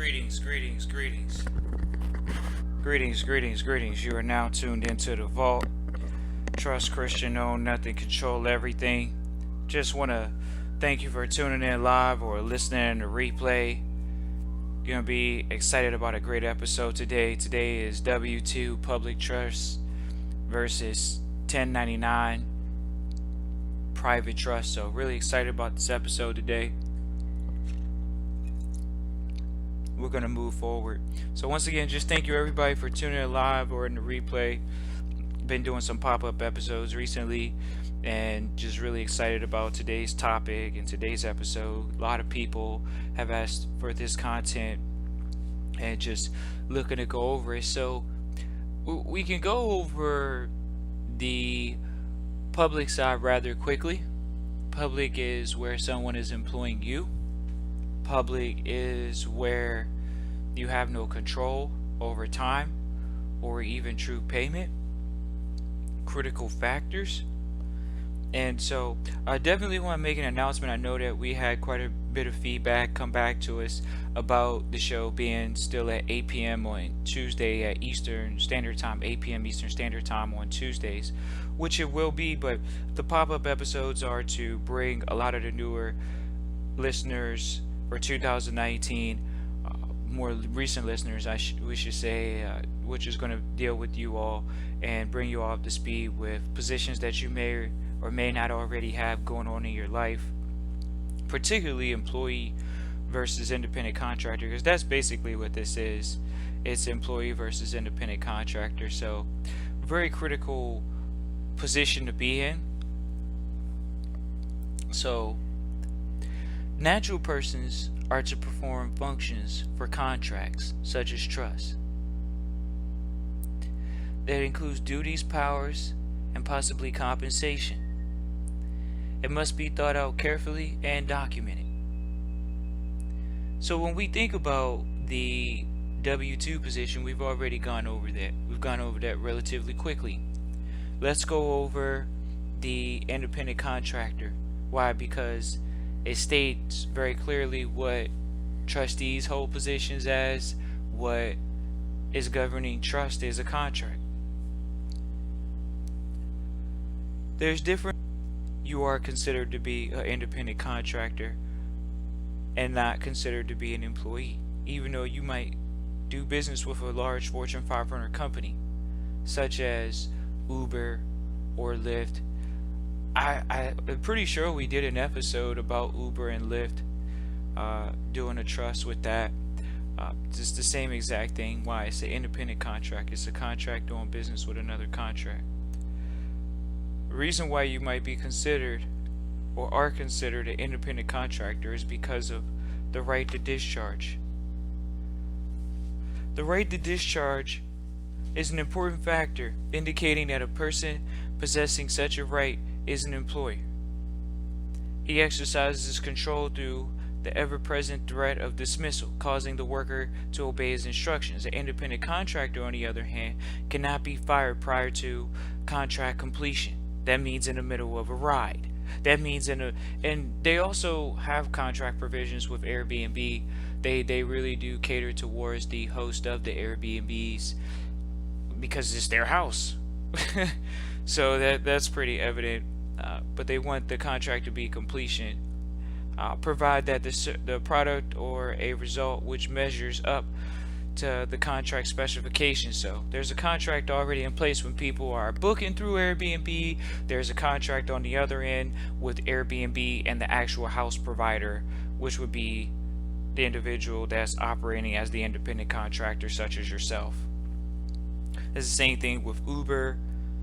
Greetings, greetings, greetings. Greetings, greetings, greetings. You are now tuned into the vault. Trust Christian, own nothing, control everything. Just want to thank you for tuning in live or listening to replay. Gonna be excited about a great episode today. Today is W2 Public Trust versus 1099 Private Trust. So really excited about this episode today. We're going to move forward. So once again, just thank you everybody for tuning in live or in the replay. Been doing some pop-up episodes recently and just really excited about today's topic and today's episode. A lot of people have asked for this content and just looking to go over it. So we can go over the public side rather quickly. Public is where someone is employing you. Public is where you have no control over time or even true payment. Critical factors. And so I definitely want to make an announcement. I know that we had quite a bit of feedback come back to us about the show being still at 8 p.m. on Tuesday at Eastern Standard Time, 8 p.m. Eastern Standard Time on Tuesdays, which it will be, but the pop-up episodes are to bring a lot of the newer listeners for 2019, more recent listeners, we should say, which is going to deal with you all and bring you all up to speed with positions that you may or may not already have going on in your life, particularly employee versus independent contractor, because that's basically what this is. It's employee versus independent contractor. So very critical position to be in. So natural persons are to perform functions for contracts, such as trust. That includes duties, powers, and possibly compensation. It must be thought out carefully and documented. So when we think about the W2 position, we've already gone over that. We've gone over that relatively quickly. Let's go over the independent contractor. Why? Because it states very clearly what trustees hold positions as, what is governing trust is a contract. There's different. You are considered to be an independent contractor and not considered to be an employee, even though you might do business with a large Fortune 500 company, such as Uber or Lyft. I'm pretty sure we did an episode about Uber and Lyft, doing a trust with that. It's the same exact thing. Why? It's an independent contract. It's a contract doing business with another contract. The reason why you might be considered or are considered an independent contractor is because of the right to discharge. The right to discharge is an important factor indicating that a person possessing such a right is an employer. He exercises control through the ever-present threat of dismissal, causing the worker to obey his instructions. An independent contractor, on the other hand, cannot be fired prior to contract completion. That means in the middle of a ride. That means and they also have contract provisions with Airbnb. They really do cater towards the host of the Airbnbs because it's their house. So that's pretty evident. But they want the contract to be completion, provide that the product or a result which measures up to the contract specifications. So there's a contract already in place when people are booking through Airbnb. There's a contract on the other end with Airbnb and the actual house provider, which would be the individual that's operating as the independent contractor, such as yourself. It's the same thing with Uber.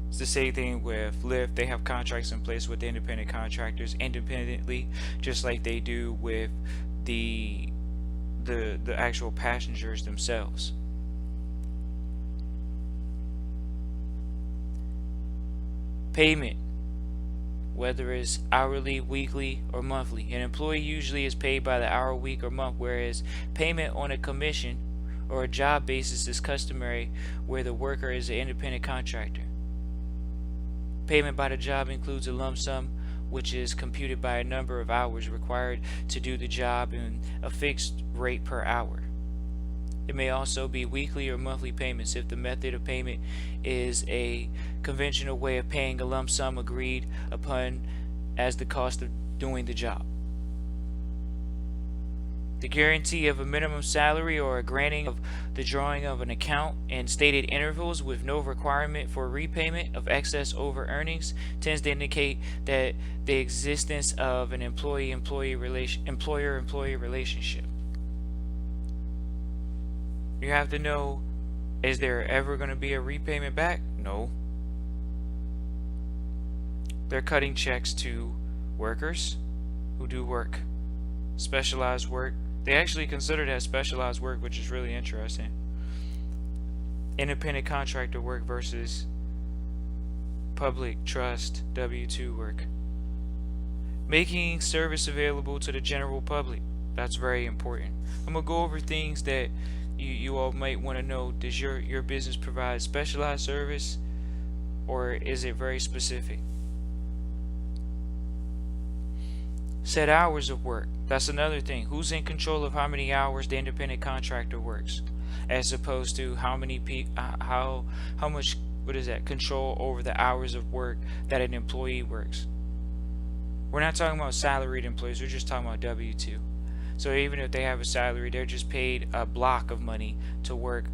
It's the same thing with Lyft. They have contracts in place with the independent contractors independently, just like they do with the actual passengers themselves. Payment, whether it's hourly, weekly, or monthly. An employee usually is paid by the hour, week, or month, whereas payment on a commission or a job basis is customary where the worker is an independent contractor. Payment by the job includes a lump sum, which is computed by a number of hours required to do the job and a fixed rate per hour. It may also be weekly or monthly payments if the method of payment is a conventional way of paying a lump sum agreed upon as the cost of doing the job. The guarantee of a minimum salary or a granting of the drawing of an account in stated intervals with no requirement for repayment of excess over earnings tends to indicate that the existence of an employer-employee relationship. You have to know, is there ever going to be a repayment back? No. They're cutting checks to workers who do work, specialized work. They actually consider that specialized work, which is really interesting. Independent contractor work versus public trust W-2 work. Making service available to the general public. That's very important. I'm going to go over things that you all might want to know. Does your business provide specialized service, or is it very specific? Set hours of work. That's another thing. Who's in control of how many hours the independent contractor works, as opposed to how much control over the hours of work that an employee works. We're not talking about salaried employees. We're just talking about W-2. So even if they have a salary, they're just paid a block of money to work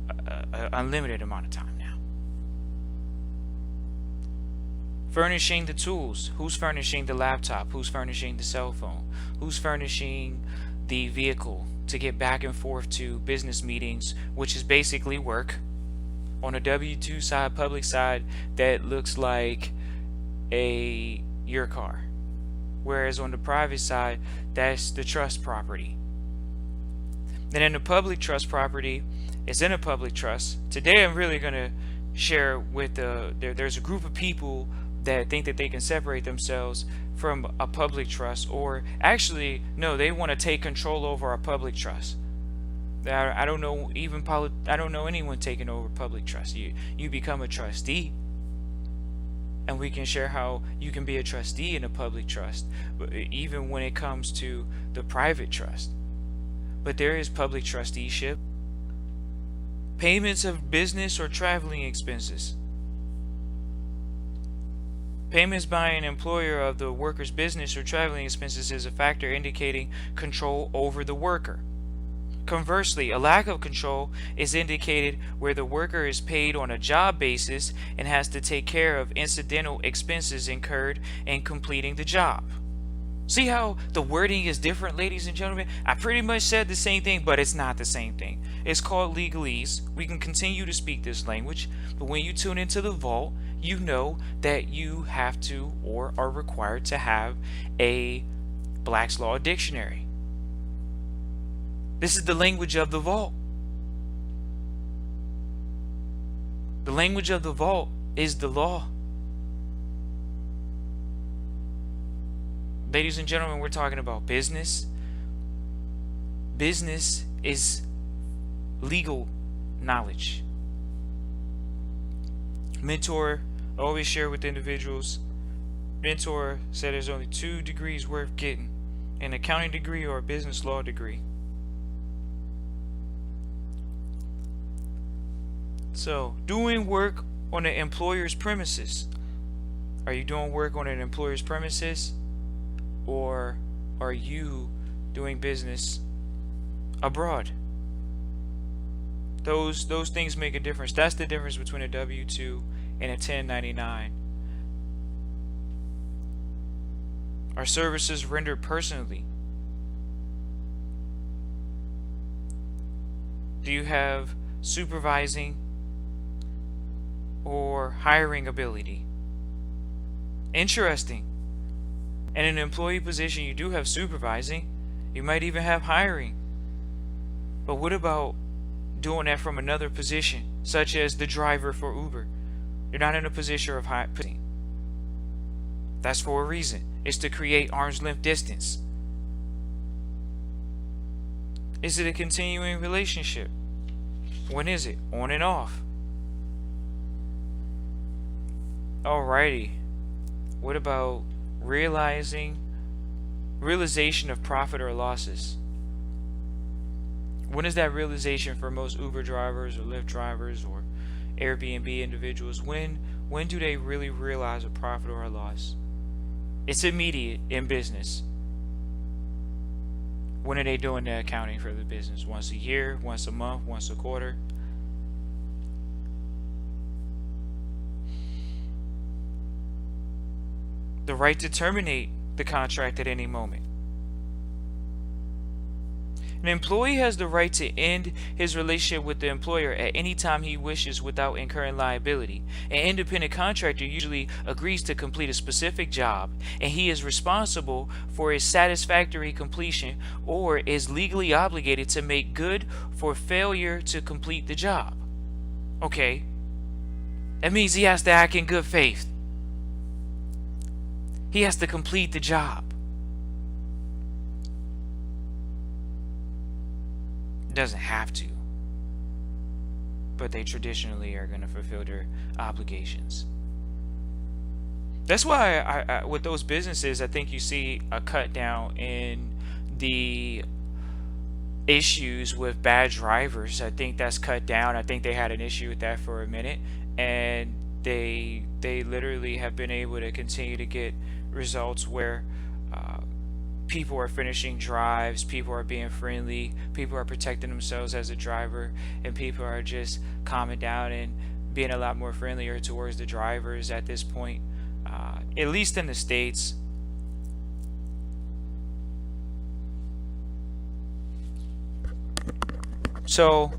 an unlimited amount of time now. Furnishing the tools. Who's furnishing the laptop? Who's furnishing the cell phone? Who's furnishing the vehicle to get back and forth to business meetings, which is basically work? On a W-2 side, public side, that looks like your car. Whereas on the private side, that's the trust property. Then in the public trust property, it's in a public trust. Today I'm really going to share with there's a group of people that think that they can separate themselves from a public trust, or actually no, they want to take control over a public trust. I don't know anyone taking over public trust. You become a trustee, and we can share how you can be a trustee in a public trust, even when it comes to the private trust. But there is public trusteeship. Payments of business or traveling expenses. Payments by an employer of the worker's business or traveling expenses is a factor indicating control over the worker. Conversely, a lack of control is indicated where the worker is paid on a job basis and has to take care of incidental expenses incurred in completing the job. See how the wording is different, ladies and gentlemen? I pretty much said the same thing, but it's not the same thing. It's called legalese. We can continue to speak this language, but when you tune into the vault, you know that you have to or are required to have a Black's Law dictionary. This is the language of the vault. The language of the vault is the law. Ladies and gentlemen, we're talking about business. Business is legal knowledge. Mentor, I always share with individuals. Mentor said there's only 2 degrees worth getting: an accounting degree or a business law degree. So, doing work on an employer's premises. Are you doing work on an employer's premises, or are you doing business abroad? Those things make a difference. That's the difference between a W-2 and a 1099. Are services rendered personally? Do you have supervising or hiring ability? Interesting. In an employee position, you do have supervising. You might even have hiring. But what about doing that from another position, such as the driver for Uber? You're not in a position of hiring. That's for a reason. It's to create arm's length distance. Is it a continuing relationship? When is it? On and off. Alrighty. What about realization of profit or losses? When is that realization for most Uber drivers or Lyft drivers or Airbnb individuals? When do they really realize a profit or a loss? It's immediate in business. When are they doing the accounting for the business? Once a year, once a month, once a quarter? The right to terminate the contract at any moment. An employee has the right to end his relationship with the employer at any time he wishes without incurring liability. An independent contractor usually agrees to complete a specific job, and he is responsible for its satisfactory completion or is legally obligated to make good for failure to complete the job. Okay, that means he has to act in good faith. He has to complete the job. Doesn't have to, but they traditionally are going to fulfill their obligations. That's why I with those businesses, I think you see a cut down in the issues with bad drivers. I think that's cut down. I think they had an issue with that for a minute, and they literally have been able to continue to get results where people are finishing drives, people are being friendly, people are protecting themselves as a driver, and people are just calming down and being a lot more friendlier towards the drivers at this point, at least in the States. So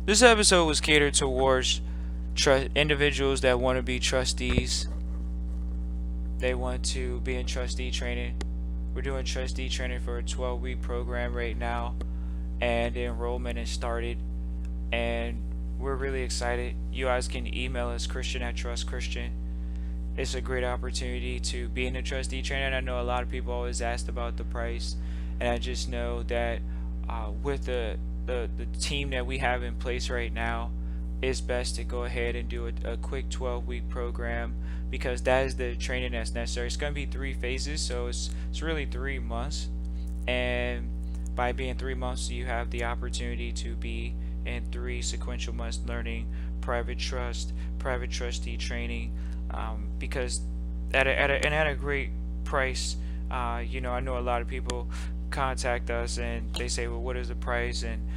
this episode was catered towards individuals that want to be trustees. They want to be in trustee training. We're doing trustee training for a 12-week program right now, and the enrollment has started, and we're really excited. You guys can email us, Christian@TrustChristian. It's a great opportunity to be in the trustee training. I know a lot of people always asked about the price, and I just know that with the team that we have in place right now, it's best to go ahead and do a quick 12-week program, because that is the training that's necessary. It's going to be 3 phases, so it's really 3 months, and by being 3 months, you have the opportunity to be in 3 sequential months learning private trust, private trustee training, because at a great price. I know a lot of people contact us and they say, well, what is the price, and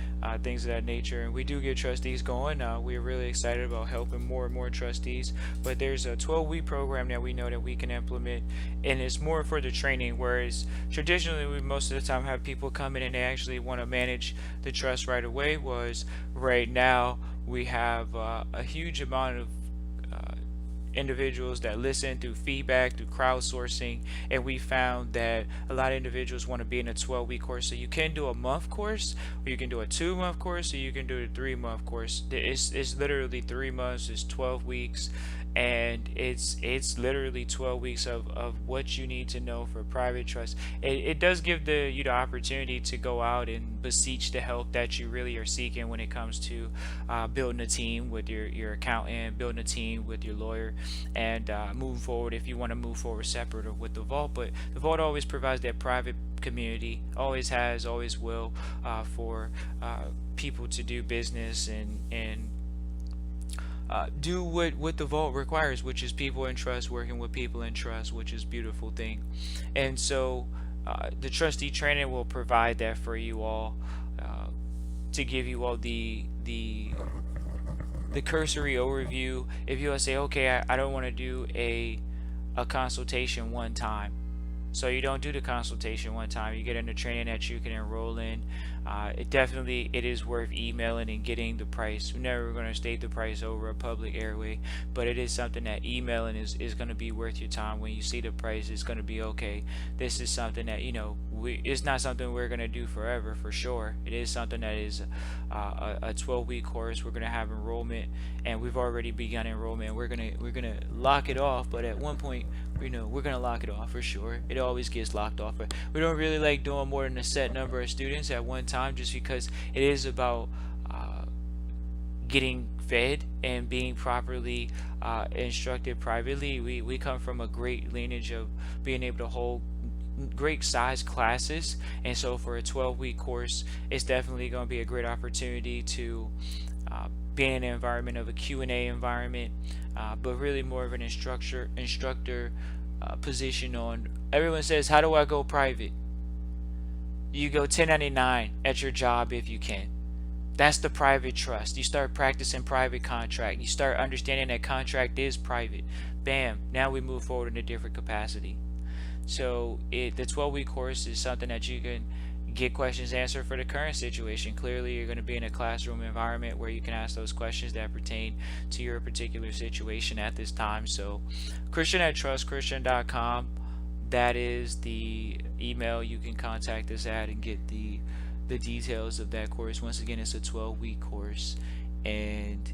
things of that nature, and we do get trustees going. We're really excited about helping more and more trustees, but there's a 12-week program that we know that we can implement, and it's more for the training, whereas traditionally we most of the time have people come in and they actually want to manage the trust right away. Was right now we have a huge amount of individuals that listen through feedback, through crowdsourcing, and we found that a lot of individuals want to be in a 12-week course. So you can do a month course, or you can do a 2-month course, or you can do a 3-month course. It's literally 3 months, it's 12 weeks, and it's literally 12 weeks of what you need to know for private trust. It does give you the opportunity to go out and beseech the help that you really are seeking when it comes to building a team with your accountant, building a team with your lawyer, and moving forward if you want to move forward separate or with the vault. But the vault always provides that private community, always has, always will, for people to do business and do what the vault requires, which is people in trust, working with people in trust, which is a beautiful thing. And so the trustee training will provide that for you all, to give you all the cursory overview. If you say, okay, I don't want to do a consultation one time, so you don't do the consultation one time, you get into training that you can enroll in. It is worth emailing and getting the price. We're never going to state the price over a public airway, but it is something that emailing is going to be worth your time. When you see the price, it's going to be okay. This is something that it's not something we're going to do forever, for sure. It is something that is a 12-week course. We're going to have enrollment, and we've already begun enrollment. We're gonna lock it off, but at one point, we're gonna lock it off for sure. It always gets locked off, but we don't really like doing more than a set number of students at one time, just because it is about getting fed and being properly instructed privately. We come from a great lineage of being able to hold great size classes. And so for a 12-week course, it's definitely going to be a great opportunity to be in an environment of a Q&A environment, but really more of an instructor position. On everyone says, how do I go private? You go 1099 at your job if you can. That's the private trust. You start practicing private contract. You start understanding that contract is private. Bam, now we move forward in a different capacity. So the 12-week course is something that you can get questions answered for the current situation. Clearly, you're going to be in a classroom environment where you can ask those questions that pertain to your particular situation at this time. So Christian@trustchristian.com, that is the email you can contact us at and get the details of that course. Once again, it's a 12-week course, and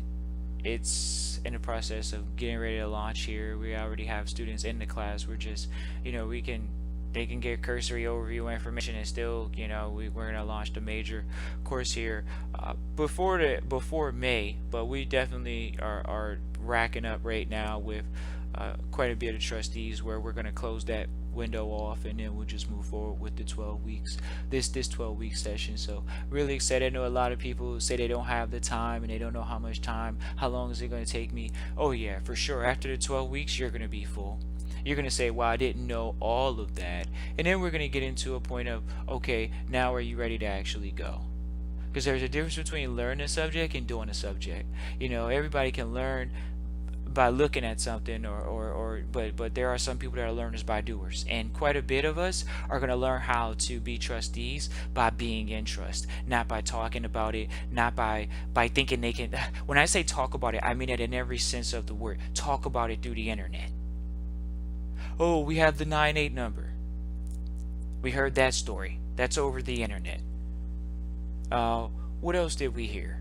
it's in the process of getting ready to launch here. We already have students in the class. We're just, they can get cursory overview information, and still, we're going to launch the major course here before May. But we definitely are racking up right now with quite a bit of trustees, where we're going to close that window off, and then we'll just move forward with the 12 weeks, this 12-week session. So really excited. I know a lot of people say they don't have the time, and they don't know how much time, how long is it going to take me. Oh yeah, for sure, after the 12 weeks you're going to be full. You're going to say, well, I didn't know all of that. And then we're going to get into a point of, okay, now are you ready to actually go? Because there's a difference between learning a subject and doing a subject. Everybody can learn by looking at something, but there are some people that are learners by doers, and quite a bit of us are going to learn how to be trustees by being in trust, not by talking about it, not by thinking they can. When I say talk about it, I mean it in every sense of the word. Talk about it through the internet. Oh, we have the 98 number. We heard that story. That's over the internet. What else did we hear?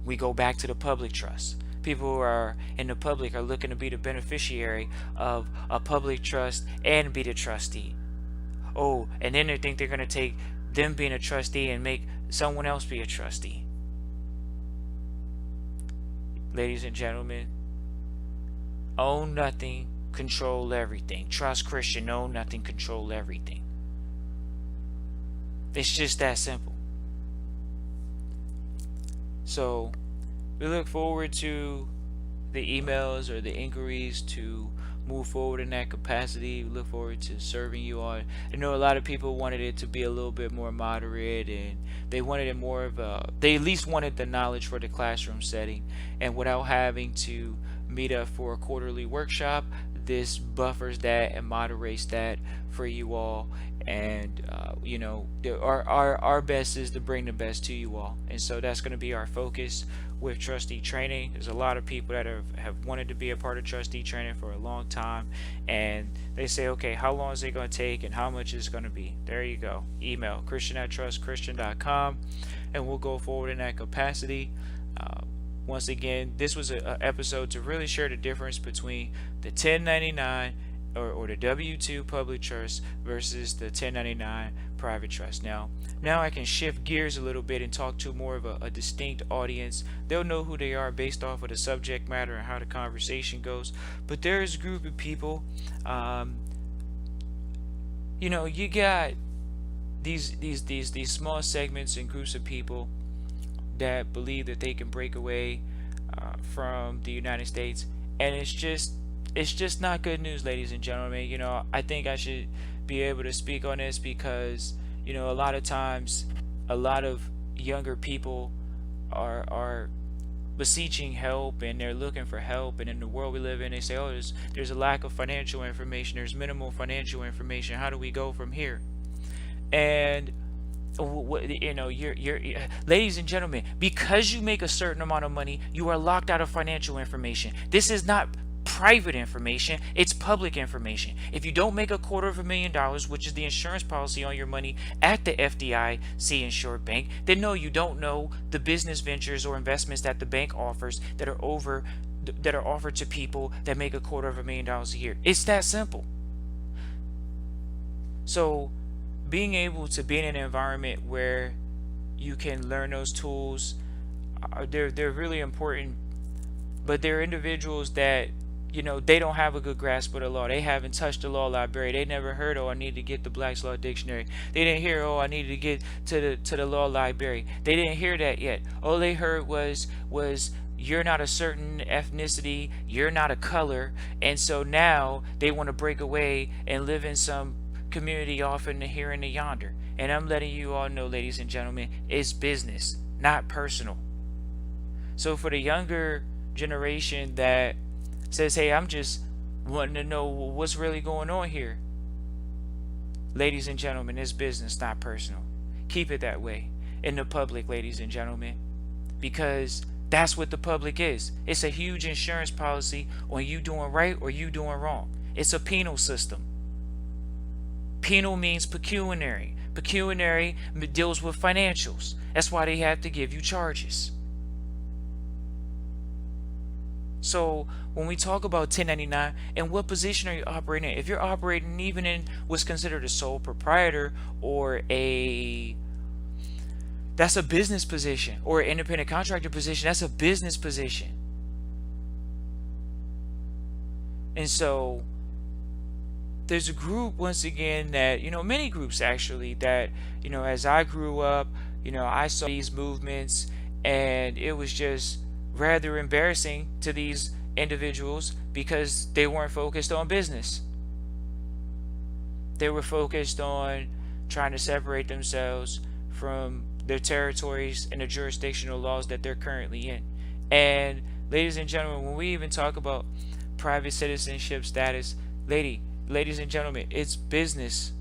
We go back to the public trust. People who are in the public are looking to be the beneficiary of a public trust and be the trustee. Oh, and then they think they're going to take them being a trustee and make someone else be a trustee. Ladies and gentlemen, own nothing, control everything. Trust Christian, own nothing, control everything. It's just that simple. So we look forward to the emails or the inquiries to move forward in that capacity. We look forward to serving you all. I know a lot of people wanted it to be a little bit more moderate, and they wanted it more of they at least wanted the knowledge for the classroom setting, and without having to meet up for a quarterly workshop, this buffers that and moderates that for you all. And our best is to bring the best to you all, and so that's going to be our focus with Trustee Training. There's a lot of people that have wanted to be a part of Trustee Training for a long time, and they say, okay, how long is it going to take and how much is it going to be? There you go. Email Christian@trustchristian.com, and we'll go forward in that capacity. Once again, this was an episode to really share the difference between the 1099 or the W-2 public trust versus the 1099 private trust. Now I can shift gears a little bit and talk to more of a distinct audience. They'll know who they are based off of the subject matter and how the conversation goes. But there is a group of people, you got these small segments and groups of people that believe that they can break away from the United States, and it's just not good news, ladies and gentlemen. I think I should be able to speak on this because a lot of times a lot of younger people are beseeching help, and they're looking for help, and in the world we live in, they say, oh, there's a lack of financial information, there's minimal financial information, how do we go from here? And you're ladies and gentlemen, because you make a certain amount of money, you are locked out of financial information. This is not private information, it's public information. If you don't make $250,000, which is the insurance policy on your money at the FDIC insured bank, then no, you don't know the business ventures or investments that the bank offers that are offered to people that make $250,000 a year. It's that simple. So being able to be in an environment where you can learn those tools, they're really important. But there are individuals that they don't have a good grasp of the law. They haven't touched the law library. They never heard, oh, I need to get the Black's Law Dictionary. They didn't hear, oh, I need to get to the law library. They didn't hear that yet. All they heard was you're not a certain ethnicity, you're not a color, and so now they want to break away and live in some community off in the here and the yonder. And I'm letting you all know, ladies and gentlemen, it's business, not personal. So for the younger generation that says, hey, I'm just wanting to know what's really going on here, ladies and gentlemen, it's business, not personal. Keep it that way in the public, ladies and gentlemen, because that's what the public is. It's a huge insurance policy on you doing right or you doing wrong. It's a penal system. Penal means pecuniary. Pecuniary deals with financials. That's why they have to give you charges. So when we talk about 1099, and what position are you operating in? If you're operating even in what's considered a sole proprietor or that's a business position, or an independent contractor position, that's a business position. And so there's a group, once again, that, many groups actually, that, as I grew up, I saw these movements, and it was just rather embarrassing to these individuals because they weren't focused on business. They were focused on trying to separate themselves from their territories and the jurisdictional laws that they're currently in. And ladies and gentlemen, when we even talk about private citizenship status, ladies and gentlemen, it's business.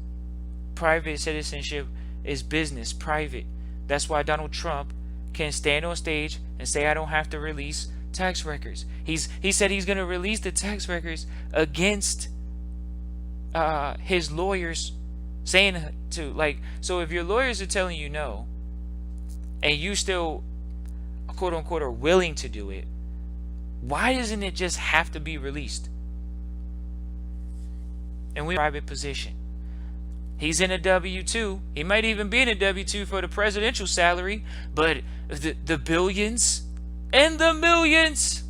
Private citizenship is business, private. That's why Donald Trump can stand on stage and say, I don't have to release tax records. He said he's going to release the tax records against his lawyers, saying to, so if your lawyers are telling you no, and you still, quote unquote, are willing to do it, why doesn't it just have to be released? And we're in a private position. He's in a W-2. He might even be in a W-2 for the presidential salary, but the billions and the millions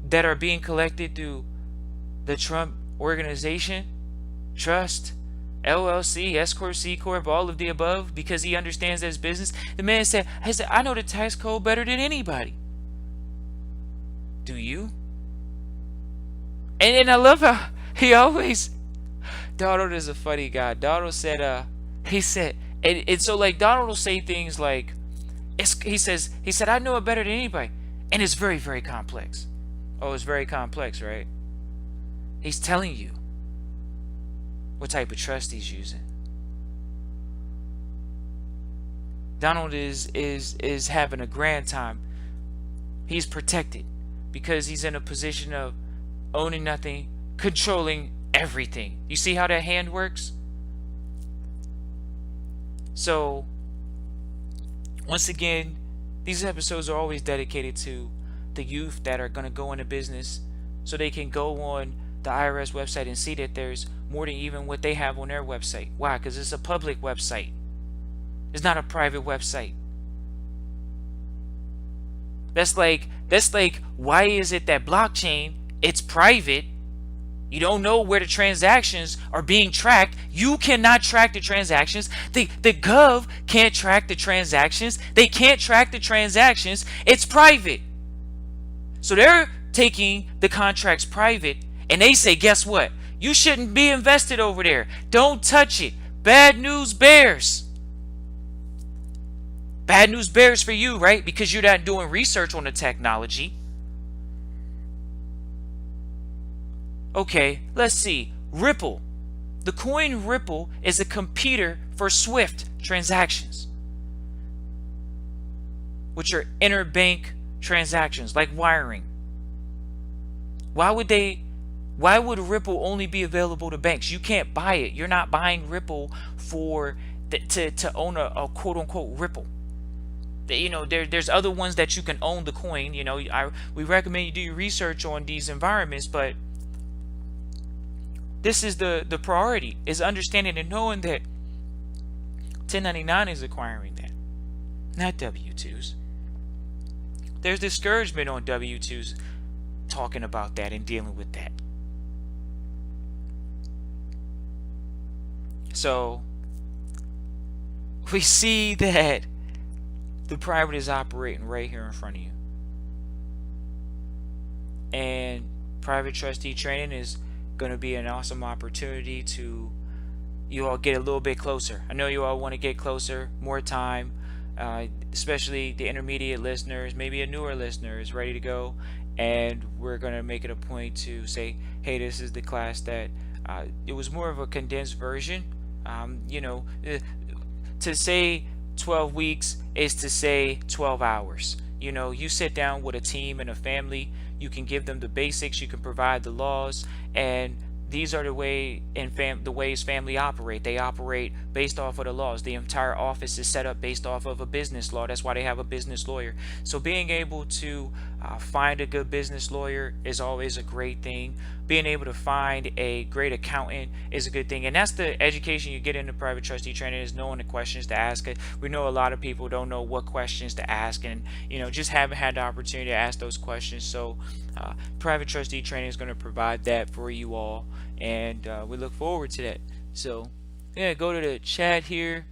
that are being collected through the Trump organization, trust, LLC, S Corp, C Corp, all of the above, because he understands that it's business. The man said, I know the tax code better than anybody. Do you? And I love how he always, Donald is a funny guy. Donald said, he said, and so Donald will say things like, he said, I know it better than anybody. And it's very, very complex. Oh, it's very complex, right? He's telling you what type of trust he's using. Donald is having a grand time. He's protected because he's in a position of owning nothing, controlling everything. You see how that hand works? So once again, these episodes are always dedicated to the youth that are going to go into business, so they can go on the IRS website and see that there's more than even what they have on their website. Why? Because it's a public website. It's not a private website. That's like why is it that blockchain, it's private? You don't know where the transactions are being tracked. You cannot track the transactions. The Gov can't track the transactions. They can't track the transactions. It's private. So they're taking the contracts private, and they say, guess what? You shouldn't be invested over there. Don't touch it. Bad news bears. Bad news bears for you, right? Because you're not doing research on the technology. Okay, let's see. Ripple. The coin Ripple is a computer for SWIFT transactions, which are interbank transactions like wiring. Why would Ripple only be available to banks? You can't buy it. You're not buying Ripple to own a quote unquote Ripple. There's other ones that you can own the coin. We recommend you do your research on these environments, but this is the priority, is understanding and knowing that 1099 is acquiring that, not W-2s. There's discouragement on W-2s talking about that and dealing with that. So we see that the private is operating right here in front of you. And private trustee training is going to be an awesome opportunity to you all get a little bit closer. I know you all want to get closer, more time, especially the intermediate listeners, maybe a newer listener is ready to go. And we're going to make it a point to say, hey, this is the class that it was more of a condensed version. To say 12 weeks is to say 12 hours. You sit down with a team and a family, you can give them the basics, you can provide the laws, and these are the ways family operate. They operate based off of the laws. The entire office is set up based off of a business law. That's why they have a business lawyer. So being able to find a good business lawyer is always a great thing. Being able to find a great accountant is a good thing, and that's the education you get into private trustee training, is knowing the questions to ask. We know a lot of people don't know what questions to ask, and just haven't had the opportunity to ask those questions. So private trustee training is going to provide that for you all, and we look forward to that. So yeah, go to the chat here.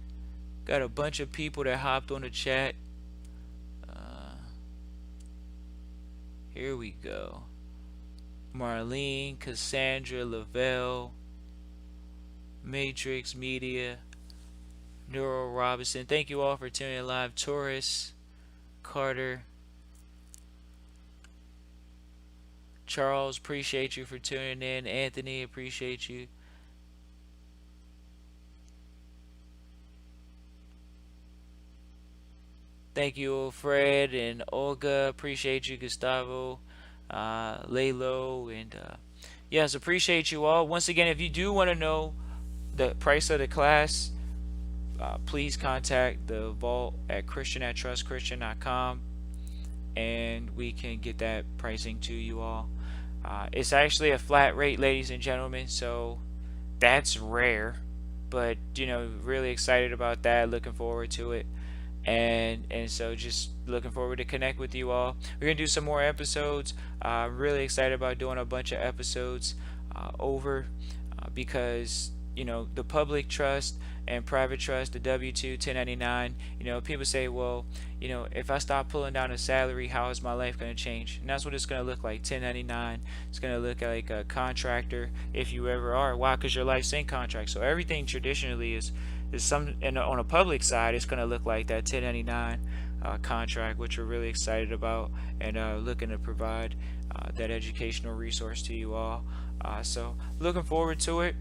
Got a bunch of people that hopped on the chat. Here we go. Marlene, Cassandra, Lavelle, Matrix Media, Neuro Robinson. Thank you all for tuning in live. Taurus, Carter, Charles, appreciate you for tuning in. Anthony, appreciate you. Thank you, Fred and Olga. Appreciate you, Gustavo, Laylo, and yes, appreciate you all. Once again, if you do want to know the price of the class, please contact the vault at christian@trustchristian.com, and we can get that pricing to you all. It's actually a flat rate, ladies and gentlemen, so that's rare, but really excited about that. Looking forward to it. And so just looking forward to connect with you all. We're gonna do some more episodes. Really excited about doing a bunch of episodes because the public trust and private trust, the W-2, 1099. People say, well, if I stop pulling down a salary, how is my life going to change? And that's what it's going to look like. 1099. It's going to look like a contractor if you ever are. Why? Because your life's in contract. So everything traditionally is and on a public side, it's going to look like that 1099 contract, which we're really excited about, and looking to provide that educational resource to you all. So looking forward to it.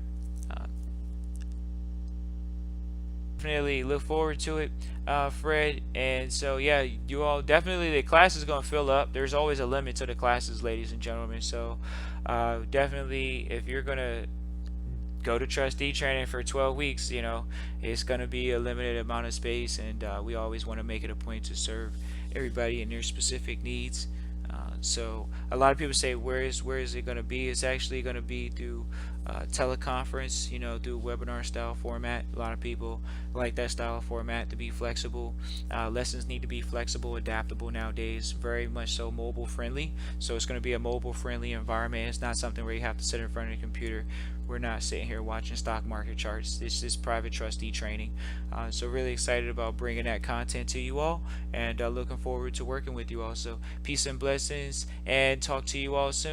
Definitely look forward to it, Fred. And so yeah, you all definitely, the class is going to fill up. There's always a limit to the classes, ladies and gentlemen. So definitely, if you're going to go to trustee training for 12 weeks, it's going to be a limited amount of space, and we always want to make it a point to serve everybody and their specific needs. So a lot of people say, where is it going to be? It's actually going to be through teleconference, through webinar style format. A lot of people like that style of format to be flexible. Lessons need to be flexible, adaptable nowadays, very much so mobile friendly. So it's going to be a mobile friendly environment. It's not something where you have to sit in front of a computer. We're not sitting here watching stock market charts. This is private trustee training. So really excited about bringing that content to you all, and looking forward to working with you all. So peace and blessings, and talk to you all soon.